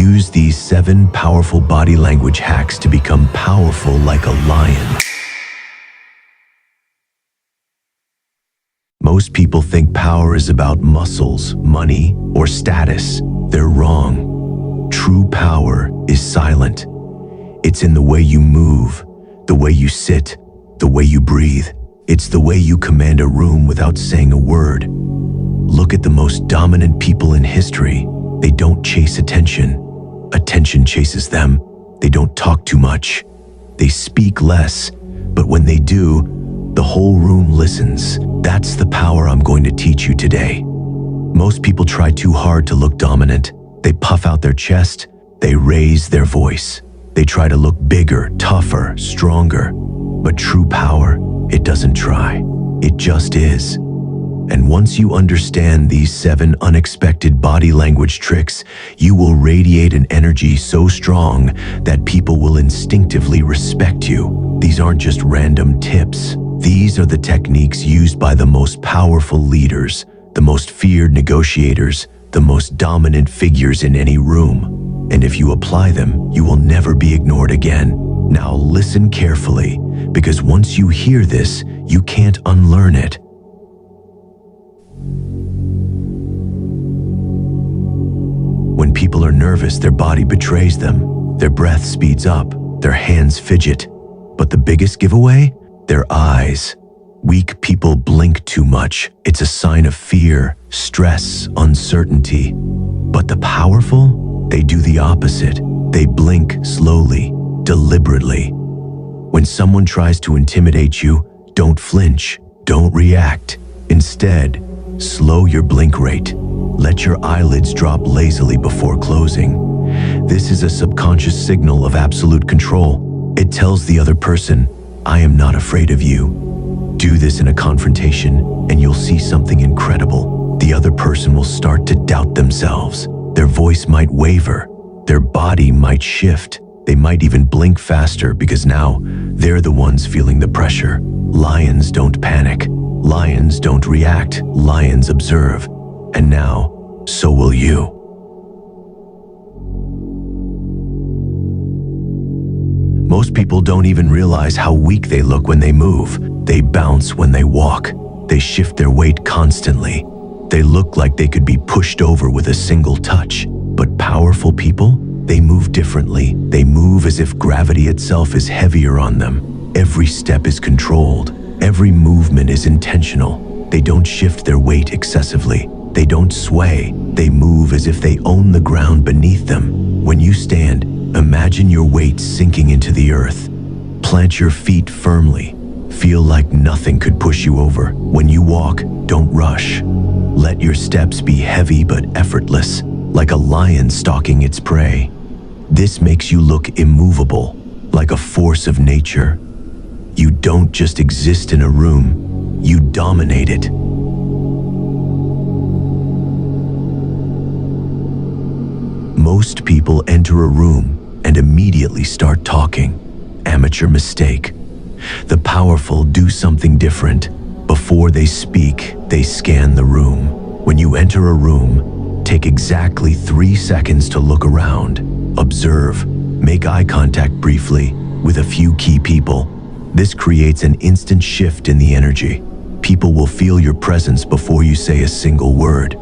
Use these 7 powerful body language hacks to become powerful like a lion. Most people think power is about muscles, money, or status. They're wrong. True power is silent. It's in the way you move, the way you sit, the way you breathe. It's the way you command a room without saying a word. Look at the most dominant people in history. They don't chase attention. Attention chases them. They don't talk too much. They speak less, but when they do, the whole room listens. That's the power I'm going to teach you today. Most people try too hard to look dominant. They puff out their chest. They raise their voice. They try to look bigger, tougher, stronger. But true power, it doesn't try. It just is. And once you understand these 7 unexpected body language tricks, you will radiate an energy so strong that people will instinctively respect you. These aren't just random tips. These are the techniques used by the most powerful leaders, the most feared negotiators, the most dominant figures in any room. And if you apply them, you will never be ignored again. Now listen carefully, because once you hear this, you can't unlearn it. When people are nervous, their body betrays them. Their breath speeds up, their hands fidget. But the biggest giveaway? Their eyes. Weak people blink too much. It's a sign of fear, stress, uncertainty. But the powerful? They do the opposite. They blink slowly, deliberately. When someone tries to intimidate you, don't flinch, don't react. Instead, slow your blink rate. Let your eyelids drop lazily before closing. This is a subconscious signal of absolute control. It tells the other person, I am not afraid of you. Do this in a confrontation, and you'll see something incredible. The other person will start to doubt themselves. Their voice might waver. Their body might shift. They might even blink faster because now they're the ones feeling the pressure. Lions don't panic. Lions don't react. Lions observe. And now, so will you. Most people don't even realize how weak they look when they move. They bounce when they walk. They shift their weight constantly. They look like they could be pushed over with a single touch. But powerful people, they move differently. They move as if gravity itself is heavier on them. Every step is controlled. Every movement is intentional. They don't shift their weight excessively. They don't sway. They move as if they own the ground beneath them. When you stand, imagine your weight sinking into the earth. Plant your feet firmly. Feel like nothing could push you over. When you walk, don't rush. Let your steps be heavy but effortless, like a lion stalking its prey. This makes you look immovable, like a force of nature. You don't just exist in a room, you dominate it. Most people enter a room and immediately start talking. Amateur mistake. The powerful do something different. Before they speak, they scan the room. When you enter a room, take exactly 3 seconds to look around. Observe. Make eye contact briefly with a few key people. This creates an instant shift in the energy. People will feel your presence before you say a single word.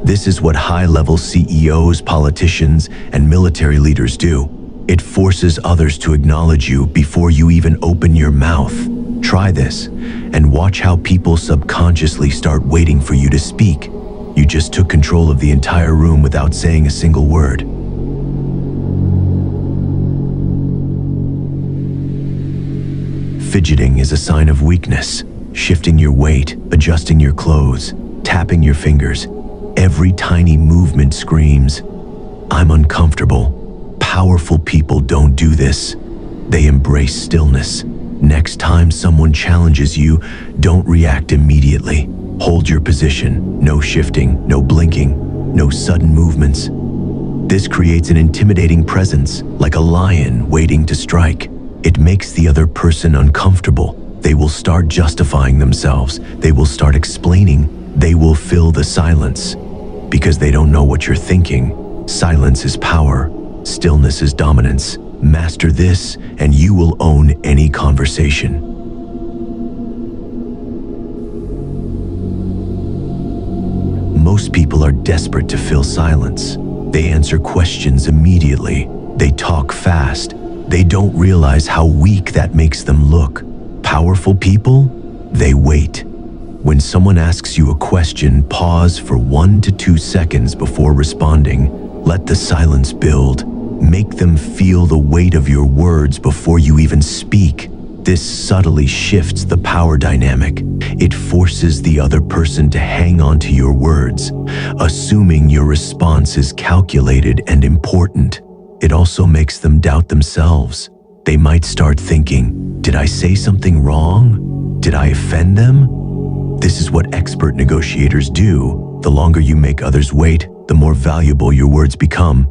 This is what high-level CEOs, politicians, and military leaders do. It forces others to acknowledge you before you even open your mouth. Try this, and watch how people subconsciously start waiting for you to speak. You just took control of the entire room without saying a single word. Fidgeting is a sign of weakness. Shifting your weight, adjusting your clothes, tapping your fingers. Every tiny movement screams, I'm uncomfortable. Powerful people don't do this. They embrace stillness. Next time someone challenges you, don't react immediately. Hold your position. No shifting, no blinking, no sudden movements. This creates an intimidating presence, like a lion waiting to strike. It makes the other person uncomfortable. They will start justifying themselves. They will start explaining. They will fill the silence. Because they don't know what you're thinking, Silence is power. Stillness is dominance. Master this, and you will own any conversation. Most people are desperate to fill silence. They answer questions immediately. They talk fast. They don't realize how weak that makes them look. Powerful people, they wait. When someone asks you a question, pause for 1 to 2 seconds before responding. Let the silence build. Make them feel the weight of your words before you even speak. This subtly shifts the power dynamic. It forces the other person to hang on to your words, assuming your response is calculated and important. It also makes them doubt themselves. They might start thinking, did I say something wrong? Did I offend them? This is what expert negotiators do. The longer you make others wait, the more valuable your words become.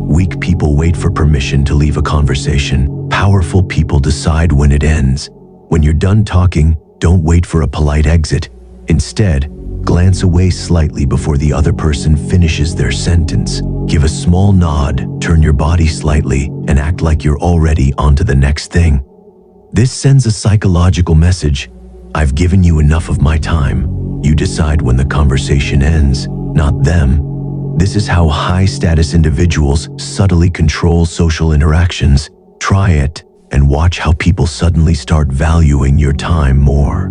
Weak people wait for permission to leave a conversation. Powerful people decide when it ends. When you're done talking, don't wait for a polite exit. Instead, glance away slightly before the other person finishes their sentence. Give a small nod, turn your body slightly, and act like you're already on to the next thing. This sends a psychological message. I've given you enough of my time. You decide when the conversation ends, not them. This is how high-status individuals subtly control social interactions. Try it and watch how people suddenly start valuing your time more.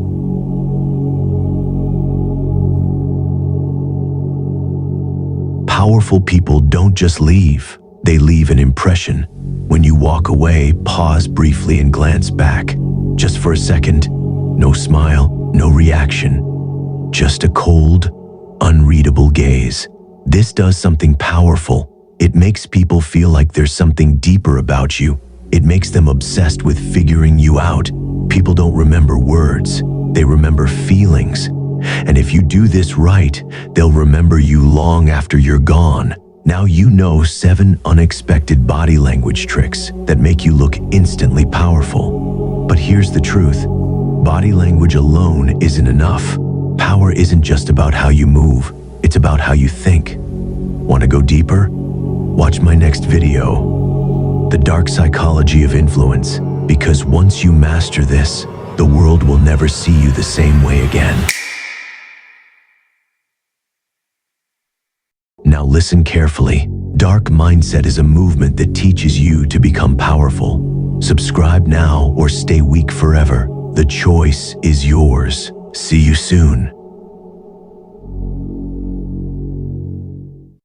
Powerful people don't just leave, they leave an impression. When you walk away, pause briefly and glance back. Just for a second. No smile, no reaction. Just a cold, unreadable gaze. This does something powerful. It makes people feel like there's something deeper about you. It makes them obsessed with figuring you out. People don't remember words, they remember feelings. And if you do this right, they'll remember you long after you're gone. Now you know 7 unexpected body language tricks that make you look instantly powerful. But here's the truth. Body language alone isn't enough. Power isn't just about how you move. It's about how you think. Want to go deeper? Watch my next video, The Dark Psychology of Influence, because once you master this, the world will never see you the same way again. Now listen carefully. Dark mindset is a movement that teaches you to become powerful. Subscribe now or stay weak forever. The choice is yours. See you soon.